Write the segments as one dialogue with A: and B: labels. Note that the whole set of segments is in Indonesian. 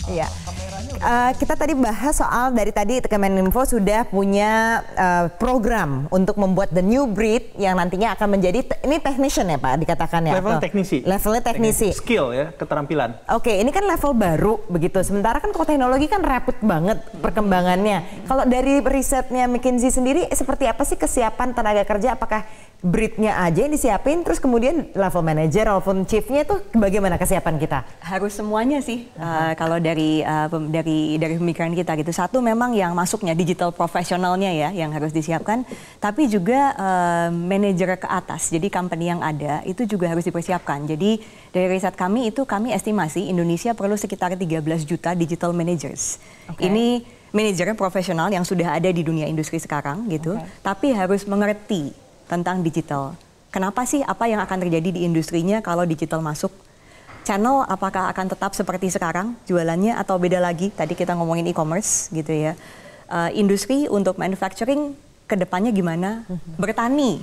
A: Iya. Kita tadi bahas soal dari tadi Kemeninfo sudah punya program untuk membuat the new breed yang nantinya akan menjadi ini technician ya Pak dikatakan ya.
B: Level teknisi.
A: Levelnya teknisi.
B: Skill ya, keterampilan.
A: Oke, ini kan level baru begitu. Sementara kan kalau teknologi kan rapid banget perkembangannya. Kalau dari risetnya McKinsey sendiri seperti apa sih kesiapan tenaga kerja? Apakah breednya aja yang disiapin, terus kemudian level manager walaupun chiefnya itu bagaimana kesiapan kita?
C: Harus semuanya sih. Kalau dari pemikiran kita gitu. Satu memang yang masuknya digital profesionalnya ya yang harus disiapkan, tapi juga manajer ke atas. Jadi company yang ada itu juga harus dipersiapkan. Jadi dari riset kami itu kami estimasi Indonesia perlu sekitar 13 juta digital managers.
A: Okay.
C: Ini manajer profesional yang sudah ada di dunia industri sekarang gitu, tapi harus mengerti tentang digital. Kenapa sih apa yang akan terjadi di industrinya kalau digital masuk? Channel apakah akan tetap seperti sekarang jualannya atau beda lagi? Tadi kita ngomongin e-commerce gitu ya. Industri untuk manufacturing kedepannya gimana? Bertani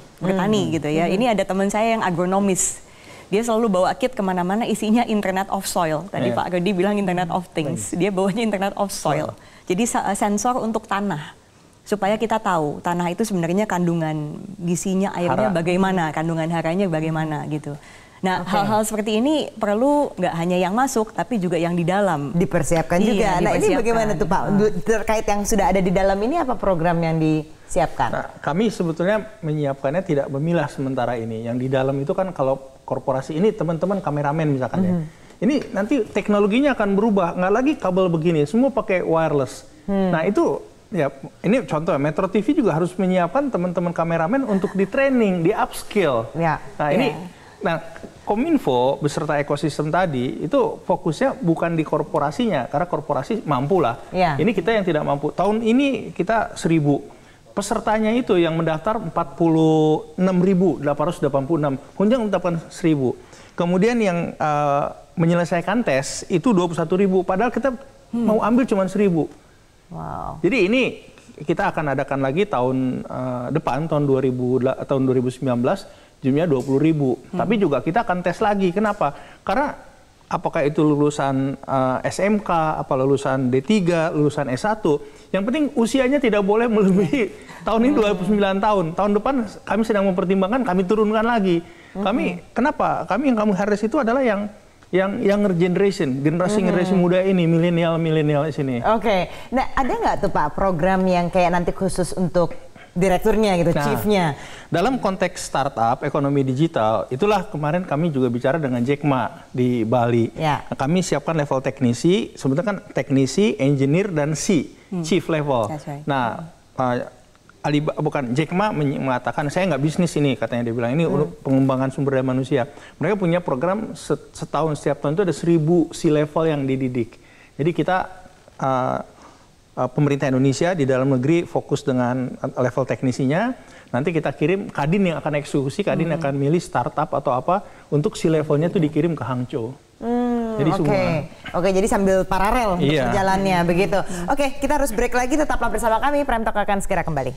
C: gitu ya. Ini ada teman saya yang agronomis. Dia selalu bawa kit kemana-mana isinya Internet of Soil. Tadi Pak Rudi bilang Internet of Things. Dia bawanya Internet of Soil. Jadi sensor untuk tanah. Supaya kita tahu tanah itu sebenarnya kandungan gizinya airnya bagaimana, kandungan haranya bagaimana gitu. Nah hal-hal seperti ini perlu nggak hanya yang masuk tapi juga yang di dalam.
A: Dipersiapkan juga. Nah ini bagaimana tuh Pak terkait yang sudah ada di dalam ini apa program yang disiapkan?
B: Nah, kami sebetulnya menyiapkannya tidak memilah sementara ini. Yang di dalam itu kan kalau korporasi ini teman-teman kameramen misalkan ya. Ini nanti teknologinya akan berubah, nggak lagi kabel begini, semua pakai wireless. Nah itu ya, ini contoh Metro TV juga harus menyiapkan teman-teman kameramen untuk di training, di upskill.
A: Ya.
B: Nah ini, nah Kominfo beserta ekosistem tadi itu fokusnya bukan di korporasinya, karena korporasi mampu lah.
A: Ya.
B: Ini kita yang tidak mampu. Tahun ini kita 1.000 pesertanya itu yang mendaftar 46.886, Kunjang mendapatkan 1.000. Kemudian yang menyelesaikan tes itu 21.000, padahal kita mau ambil cuma 1.000.
A: Wow.
B: Jadi ini kita akan adakan lagi tahun depan, tahun 2019, jumlahnya 20.000. Tapi juga kita akan tes lagi. Kenapa? Karena apakah itu lulusan SMK, apa lulusan D3, lulusan S1, yang penting usianya tidak boleh melebihi tahun ini 29 tahun. Tahun depan kami sedang mempertimbangkan, kami turunkan lagi. Kenapa? Kami yang kami harus itu adalah yang younger generation, generasi muda ini, milenial sini.
A: Oke, nah ada nggak tuh Pak program yang kayak nanti khusus untuk direkturnya gitu, chiefnya?
B: Dalam konteks startup ekonomi digital, itulah kemarin kami juga bicara dengan Jack Ma di Bali.
A: Ya.
B: Nah, kami siapkan level teknisi, sebetulnya kan teknisi, engineer dan chief level.
C: Right.
B: Nah, Jack Ma mengatakan saya nggak bisnis ini, katanya dia bilang ini pengembangan sumber daya manusia. Mereka punya program setahun setiap tahun itu ada 1.000 C-level yang dididik. Jadi kita pemerintah Indonesia di dalam negeri fokus dengan level teknisinya. Nanti kita kirim Kadin yang akan eksekusi, Kadin akan milih startup atau apa untuk C-levelnya itu dikirim ke Hangzhou. Jadi
A: Oke, jadi sambil paralel jalannya begitu. Oke, kita harus break lagi, tetaplah bersama kami. Prime Talk akan segera kembali.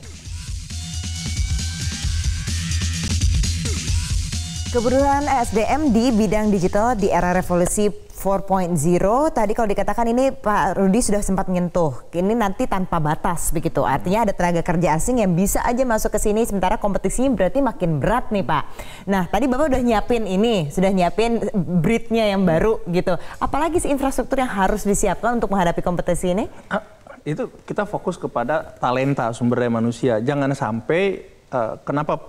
A: Kebutuhan SDM di bidang digital di era revolusi 4.0 tadi kalau dikatakan ini Pak Rudi sudah sempat menyentuh, ini nanti tanpa batas begitu, artinya ada tenaga kerja asing yang bisa aja masuk ke sini, sementara kompetisinya berarti makin berat nih Pak. Nah tadi Bapak udah nyiapin ini, sudah nyiapin breednya yang baru gitu, apalagi sih infrastruktur yang harus disiapkan untuk menghadapi kompetisi ini?
B: Itu kita fokus kepada talenta sumber daya manusia, jangan sampai kenapa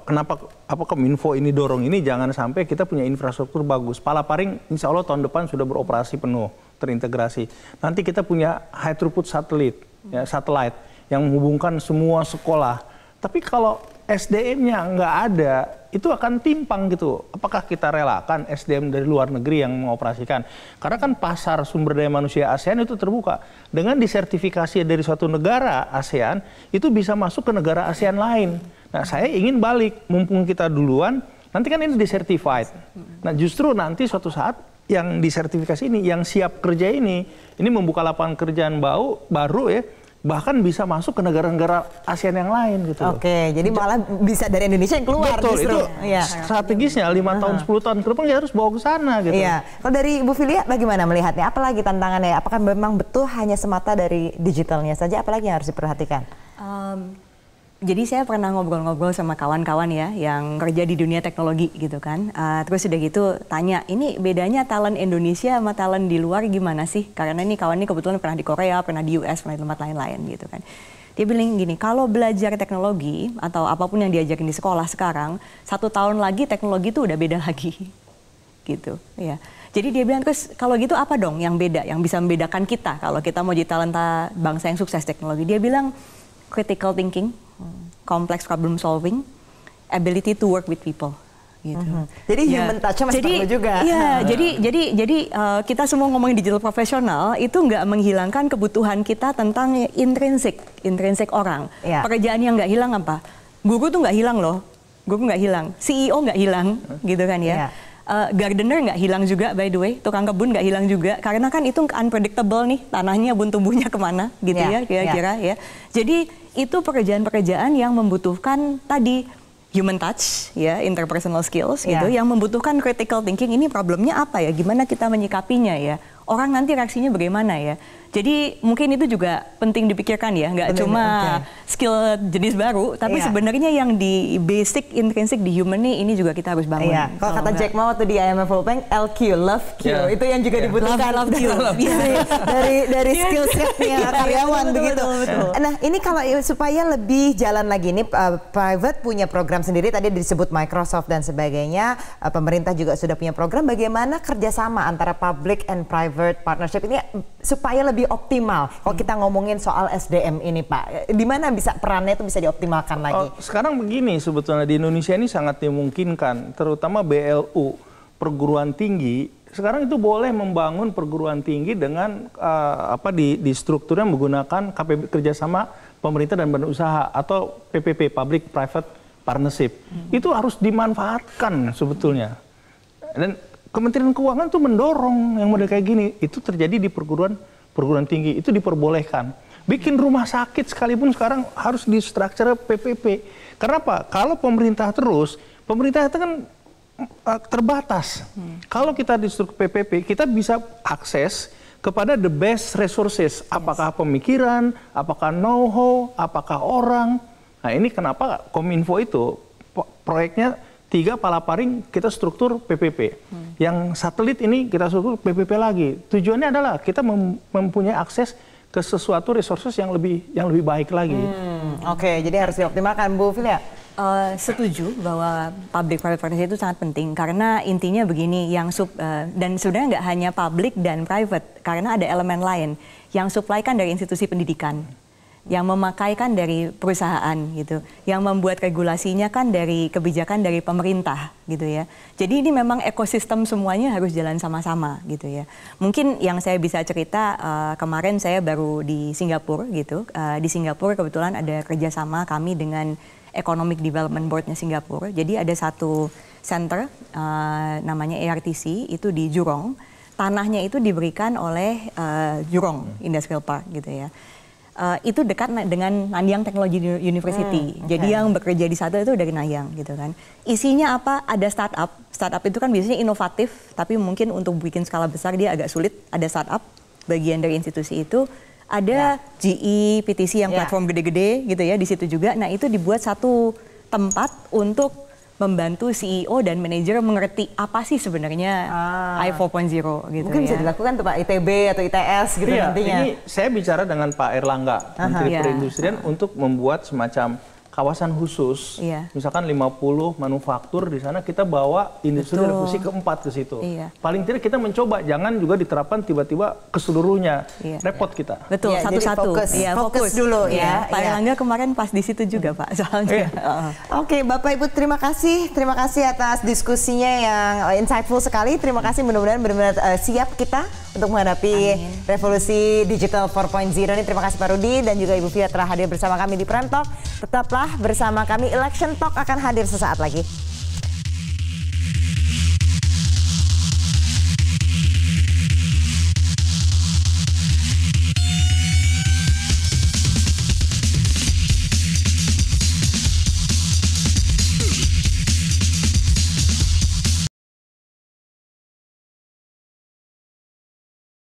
B: Kominfo ini dorong ini, jangan sampai kita punya infrastruktur bagus. Palaparing insya Allah tahun depan sudah beroperasi penuh, terintegrasi. Nanti kita punya high throughput satellite yang menghubungkan semua sekolah. Tapi kalau SDM-nya nggak ada, itu akan timpang gitu. Apakah kita relakan SDM dari luar negeri yang mengoperasikan? Karena kan pasar sumber daya manusia ASEAN itu terbuka. Dengan disertifikasi dari suatu negara ASEAN, itu bisa masuk ke negara ASEAN lain. Nah, saya ingin balik, mumpung kita duluan, nanti kan ini disertified. Nah, justru nanti suatu saat yang disertifikasi ini, yang siap kerja ini membuka lapangan kerjaan baru ya, bahkan bisa masuk ke negara-negara ASEAN yang lain gitu.
A: Oke, jadi malah bisa dari Indonesia yang keluar.
B: Betul,
A: justru.
B: itu strategisnya 5 tahun 10 tahun ke depan ya harus bawa ke sana gitu.
A: Iya. Kalau dari Ibu Filia bagaimana melihatnya? Apalagi tantangannya? Apakah memang betul hanya semata dari digitalnya saja? Apalagi yang harus diperhatikan?
C: Jadi saya pernah ngobrol-ngobrol sama kawan-kawan ya yang kerja di dunia teknologi gitu kan. Terus udah gitu tanya, ini bedanya talent Indonesia sama talent di luar gimana sih? Karena ini kawan ini kebetulan pernah di Korea, pernah di US, pernah di tempat lain-lain gitu kan. Dia bilang gini, kalau belajar teknologi atau apapun yang diajarin di sekolah sekarang, 1 tahun lagi teknologi itu udah beda lagi gitu ya. Jadi dia bilang, terus kalau gitu apa dong yang beda, yang bisa membedakan kita kalau kita mau jadi talenta bangsa yang sukses teknologi? Dia bilang critical thinking, complex problem solving, ability to work with people. Gitu.
A: Jadi human touch masih perlu juga.
C: Iya, jadi kita semua ngomongin digital profesional itu nggak menghilangkan kebutuhan kita tentang intrinsik orang. Pekerjaan yang nggak hilang apa? Guru tuh nggak hilang loh, guru nggak hilang, CEO nggak hilang, gitu kan ya. Gardener nggak hilang juga, by the way, tukang kebun nggak hilang juga, karena kan itu unpredictable nih, tanahnya tumbuhnya kemana, gitu ya, kira-kira ya. Jadi itu pekerjaan-pekerjaan yang membutuhkan tadi human touch, ya, interpersonal skills, gitu, yang membutuhkan critical thinking. Ini problemnya apa ya? Gimana kita menyikapinya ya? Orang nanti reaksinya bagaimana ya? Jadi mungkin itu juga penting dipikirkan ya, nggak cuma skill jenis baru, tapi sebenarnya yang di basic, intrinsik di human ini juga kita harus bangun.
A: Kalau kata Jack Ma waktu di IMF World Bank, LQ, love Q, itu yang juga dibutuhkan.
C: Love Q.
A: dari skill setnya karyawan begitu. Nah ini kalau supaya lebih jalan lagi, ini private punya program sendiri, tadi disebut Microsoft dan sebagainya, pemerintah juga sudah punya program. Bagaimana kerjasama antara public and private partnership ini supaya lebih optimal? Kalau kita ngomongin soal SDM ini Pak, di mana bisa perannya itu bisa dioptimalkan lagi?
B: Sekarang begini, sebetulnya di Indonesia ini sangat dimungkinkan, terutama BLU, perguruan tinggi, sekarang itu boleh membangun perguruan tinggi dengan di strukturnya menggunakan KPB, kerjasama pemerintah dan badan usaha, atau PPP, Public Private Partnership. Itu harus dimanfaatkan sebetulnya. Dan Kementerian Keuangan tuh mendorong yang model kayak gini. Itu terjadi di perguruan tinggi, itu diperbolehkan. Bikin rumah sakit sekalipun sekarang harus di structure PPP. Karena apa? Kalau pemerintah pemerintah itu kan terbatas. Kalau kita di struktur PPP, kita bisa akses kepada the best resources. Apakah pemikiran, apakah know-how, apakah orang. Nah ini kenapa Kominfo itu proyeknya 3 Palaparing kita struktur PPP. Yang satelit ini kita struktur PPP lagi. Tujuannya adalah kita mempunyai akses ke sesuatu resources yang lebih baik lagi.
A: Oke, jadi harus dioptimalkan, Bu Filia.
C: Setuju bahwa public private partnership itu sangat penting, karena intinya begini, dan sebenarnya nggak hanya public dan private, karena ada elemen lain yang supply kan dari institusi pendidikan, yang memakai kan dari perusahaan gitu, yang membuat regulasinya kan dari kebijakan dari pemerintah gitu ya. Jadi ini memang ekosistem semuanya harus jalan sama-sama gitu ya. Mungkin yang saya bisa cerita, kemarin saya baru di Singapura gitu. Di Singapura kebetulan ada kerjasama kami dengan Economic Development Board-nya Singapura. Jadi ada satu center namanya ARTC itu di Jurong. Tanahnya itu diberikan oleh Jurong Industrial Park gitu ya. Itu dekat dengan Nanyang Technology University. Jadi yang bekerja di satu itu dari Nanyang gitu kan. Isinya apa? Ada startup. Startup itu kan biasanya inovatif, tapi mungkin untuk bikin skala besar dia agak sulit. Ada startup, bagian dari institusi itu. Ada GE, PTC yang platform gede-gede gitu ya di situ juga. Nah itu dibuat satu tempat untuk membantu CEO dan manajer mengerti apa sih sebenarnya I4.0 gitu.
A: Mungkin bisa dilakukan tuh Pak, ITB atau ITS gitu nantinya.
B: Ini saya bicara dengan Pak Erlangga, Menteri Perindustrian, untuk membuat semacam kawasan khusus, misalkan 50 manufaktur di sana, kita bawa industri revolusi keempat ke situ. Paling tidak kita mencoba, jangan juga diterapkan tiba-tiba ke seluruhnya, repot kita.
C: Betul, satu-satu.
A: Fokus dulu ya.
C: Pak Erlangga kemarin pas di situ juga Pak, soalnya.
A: Oke, Bapak Ibu terima kasih atas diskusinya yang insightful sekali. Terima kasih, mudah-mudahan benar-benar siap kita untuk menghadapi revolusi digital 4.0 ini. Terima kasih Pak Rudi dan juga Ibu Fia telah hadir bersama kami di Prime Talk. Tetaplah bersama kami, Election Talk akan hadir sesaat lagi.